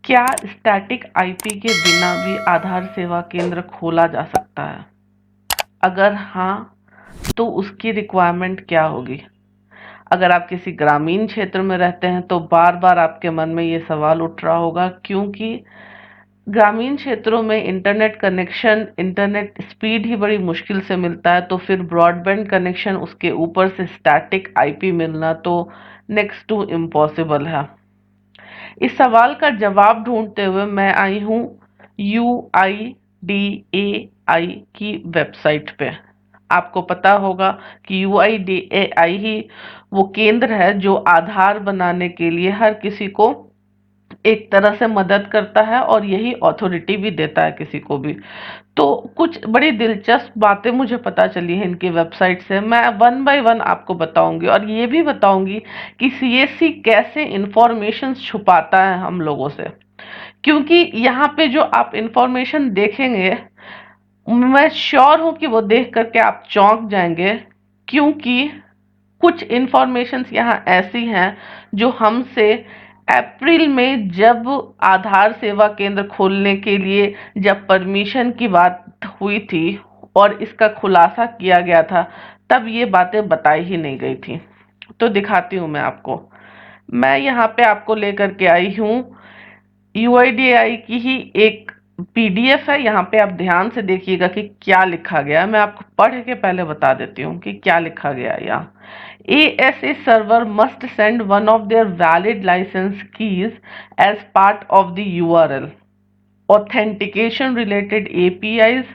क्या static IP के बिना भी आधार सेवा केंद्र खोला जा सकता है? अगर हाँ, तो उसकी रिक्वायरमेंट क्या होगी? अगर आप किसी ग्रामीण क्षेत्र में रहते हैं तो बार बार आपके मन में ये सवाल उठ रहा होगा, क्योंकि ग्रामीण क्षेत्रों में इंटरनेट कनेक्शन, इंटरनेट स्पीड ही बड़ी मुश्किल से मिलता है, तो फिर ब्रॉडबैंड कनेक्शन, उसके ऊपर से स्टैटिक आईपी मिलना तो नेक्स्ट टू इम्पॉसिबल है। इस सवाल का जवाब ढूंढते हुए मैं आई हूँ UIDAI की वेबसाइट पे। आपको पता होगा कि UIDAI ही वो केंद्र है जो आधार बनाने के लिए हर किसी को एक तरह से मदद करता है और यही अथॉरिटी भी देता है किसी को भी। तो कुछ बड़ी दिलचस्प बातें मुझे पता चली हैं इनकी वेबसाइट से, मैं वन बाय वन आपको बताऊंगी और ये भी बताऊंगी कि CSC कैसे इंफॉर्मेशन छुपाता है हम लोगों से। क्योंकि यहाँ पे जो आप इंफॉर्मेशन देखेंगे, मैं श्योर हूँ कि वो देख करके आप चौंक जाएंगे, क्योंकि कुछ इंफॉर्मेशंस यहाँ ऐसी हैं जो हमसे अप्रैल में जब आधार सेवा केंद्र खोलने के लिए जब परमिशन की बात हुई थी और इसका खुलासा किया गया था, तब ये बातें बताई ही नहीं गई थी। तो दिखाती हूँ मैं आपको। मैं यहाँ पे आपको लेकर के आई हूँ UIDAI की ही एक PDF है। यहाँ पे आप ध्यान से देखिएगा कि क्या लिखा गया है। मैं आपको पढ़ के पहले बता देती हूँ कि क्या लिखा गया है यहाँ। ASA server must send one of their valid license keys as part of the URL. Authentication related APIs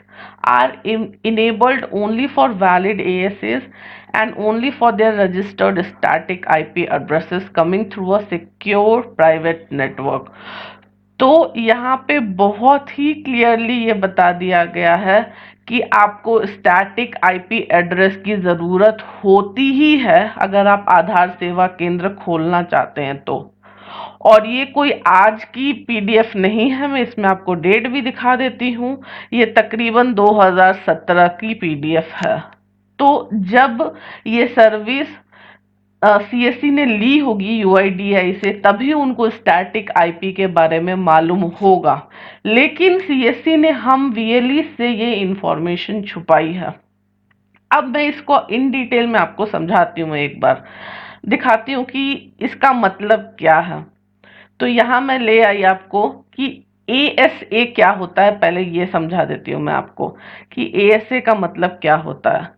are enabled only for valid ASAs and only for their registered static IP addresses coming through a secure private network. तो यहाँ पे बहुत ही clearly ये बता दिया गया है कि आपको स्टैटिक आईपी एड्रेस की ज़रूरत होती ही है अगर आप आधार सेवा केंद्र खोलना चाहते हैं तो। और ये कोई आज की PDF नहीं है, मैं इसमें आपको डेट भी दिखा देती हूँ। ये तकरीबन 2017 की PDF है। तो जब ये सर्विस CSC ने ली होगी UIDAI से, तभी उनको स्टैटिक आईपी के बारे में मालूम होगा। लेकिन CSC ने हम VLE से ये इंफॉर्मेशन छुपाई है। अब मैं इसको इन डिटेल में आपको समझाती हूँ, एक बार दिखाती हूँ कि इसका मतलब क्या है। तो यहाँ मैं ले आई आपको कि ASA क्या होता है, पहले ये समझा देती हूँ मैं आपको कि ASA का मतलब क्या होता है।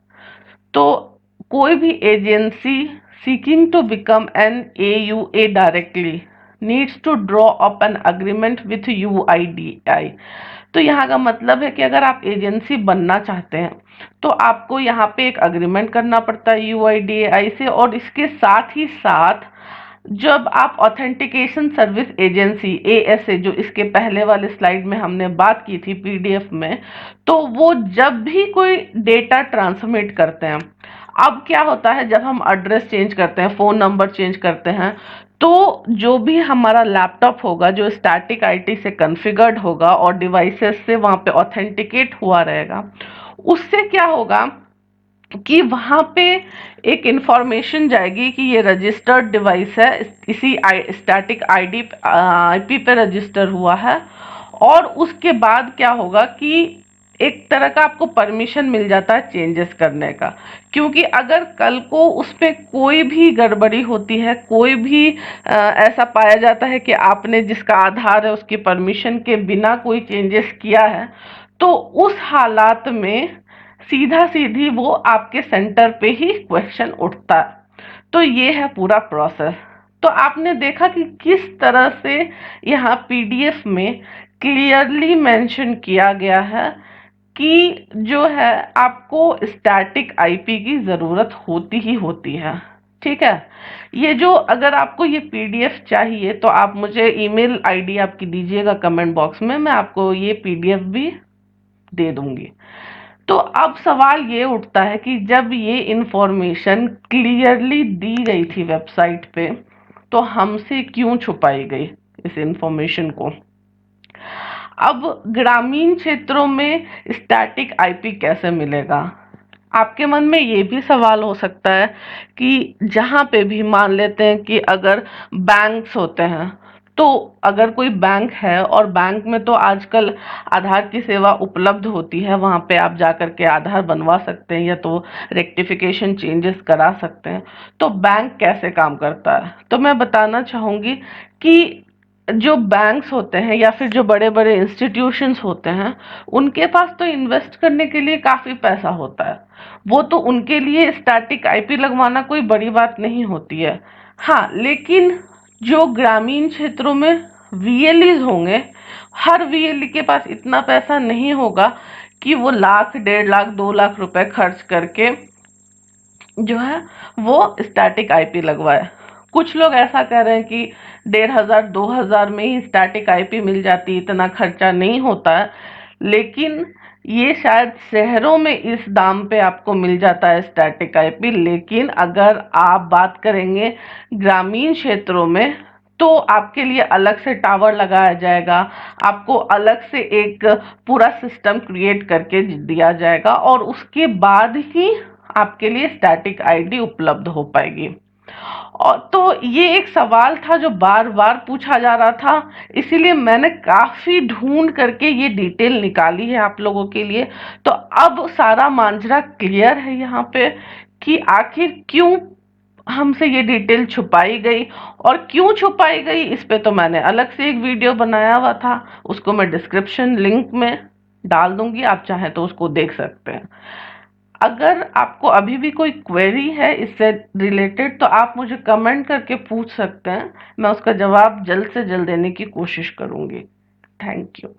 तो कोई भी agency seeking to become an AUA directly needs to draw up an agreement with UIDAI। तो यहाँ का मतलब है कि अगर आप एजेंसी बनना चाहते हैं तो आपको यहाँ पे एक अग्रीमेंट करना पड़ता है UIDAI से, और इसके साथ ही साथ जब आप ऑथेंटिकेशन सर्विस एजेंसी ASA, जो इसके पहले वाले स्लाइड में हमने बात की थी PDF में, तो वो जब भी कोई डेटा ट्रांसमिट करते हैं, अब क्या होता है जब हम एड्रेस चेंज करते हैं, फ़ोन नंबर चेंज करते हैं, तो जो भी हमारा लैपटॉप होगा जो स्टैटिक आईटी से कॉन्फ़िगर्ड होगा और डिवाइसेस से वहाँ पे ऑथेंटिकेट हुआ रहेगा, उससे क्या होगा कि वहाँ पे एक इंफॉर्मेशन जाएगी कि ये रजिस्टर्ड डिवाइस है, इसी स्टैटिक आईपी पे रजिस्टर हुआ है। और उसके बाद क्या होगा कि एक तरह का आपको परमिशन मिल जाता है चेंजेस करने का, क्योंकि अगर कल को उस पर कोई भी गड़बड़ी होती है, कोई भी ऐसा पाया जाता है कि आपने जिसका आधार है उसकी परमिशन के बिना कोई चेंजेस किया है, तो उस हालात में सीधा सीधी वो आपके सेंटर पे ही क्वेश्चन उठता है। तो ये है पूरा प्रोसेस। तो आपने देखा कि किस तरह से यहाँ PDF में क्लियरली मेंशन किया गया है कि जो है आपको स्टैटिक आईपी की ज़रूरत होती ही होती है। ठीक है, ये जो अगर आपको ये PDF चाहिए तो आप मुझे ईमेल आईडी आपकी दीजिएगा कमेंट बॉक्स में, मैं आपको ये PDF भी दे दूंगी। तो अब सवाल ये उठता है कि जब ये इंफॉर्मेशन क्लियरली दी गई थी वेबसाइट पे, तो हमसे क्यों छुपाई गई इस इंफॉर्मेशन को? अब ग्रामीण क्षेत्रों में स्टैटिक आईपी कैसे मिलेगा? आपके मन में ये भी सवाल हो सकता है कि जहाँ पे भी मान लेते हैं कि अगर बैंक्स होते हैं, तो अगर कोई बैंक है, और बैंक में तो आजकल आधार की सेवा उपलब्ध होती है, वहाँ पे आप जा कर के आधार बनवा सकते हैं या तो रेक्टिफिकेशन चेंजेस करा सकते हैं। तो बैंक कैसे काम करता है, तो मैं बताना चाहूँगी कि जो बैंक्स होते हैं या फिर जो बड़े बड़े इंस्टीट्यूशंस होते हैं, उनके पास तो इन्वेस्ट करने के लिए काफ़ी पैसा होता है। वो तो उनके लिए स्टैटिक आईपी लगवाना कोई बड़ी बात नहीं होती है। हाँ, लेकिन जो ग्रामीण क्षेत्रों में वीएलईज होंगे, हर वीएलई के पास इतना पैसा नहीं होगा कि वो लाख, 1.5 लाख, 2 लाख रुपए खर्च करके जो है वो स्टैटिक आईपी लगवाए। कुछ लोग ऐसा कह रहे हैं कि 1,500 2,000 में ही स्टैटिक आईपी मिल जाती, इतना खर्चा नहीं होता है। लेकिन ये शायद शहरों में इस दाम पे आपको मिल जाता है स्टैटिक आईपी, लेकिन अगर आप बात करेंगे ग्रामीण क्षेत्रों में, तो आपके लिए अलग से टावर लगाया जाएगा, आपको अलग से एक पूरा सिस्टम क्रिएट करके दिया जाएगा, और उसके बाद ही आपके लिए स्टैटिक आईडी उपलब्ध हो पाएगी। और तो ये एक सवाल था जो बार बार पूछा जा रहा था, इसीलिए मैंने काफी ढूंढ करके ये डिटेल निकाली है आप लोगों के लिए। तो अब सारा मांजरा क्लियर है यहाँ पे कि आखिर क्यों हमसे ये डिटेल छुपाई गई, और क्यों छुपाई गई इस पे तो मैंने अलग से एक वीडियो बनाया हुआ था, उसको मैं डिस्क्रिप्शन लिंक में डाल दूंगी, आप चाहें तो उसको देख सकते हैं। अगर आपको अभी भी कोई क्वेरी है इससे रिलेटेड, तो आप मुझे कमेंट करके पूछ सकते हैं, मैं उसका जवाब जल्द से जल्द देने की कोशिश करूंगी। Thank you.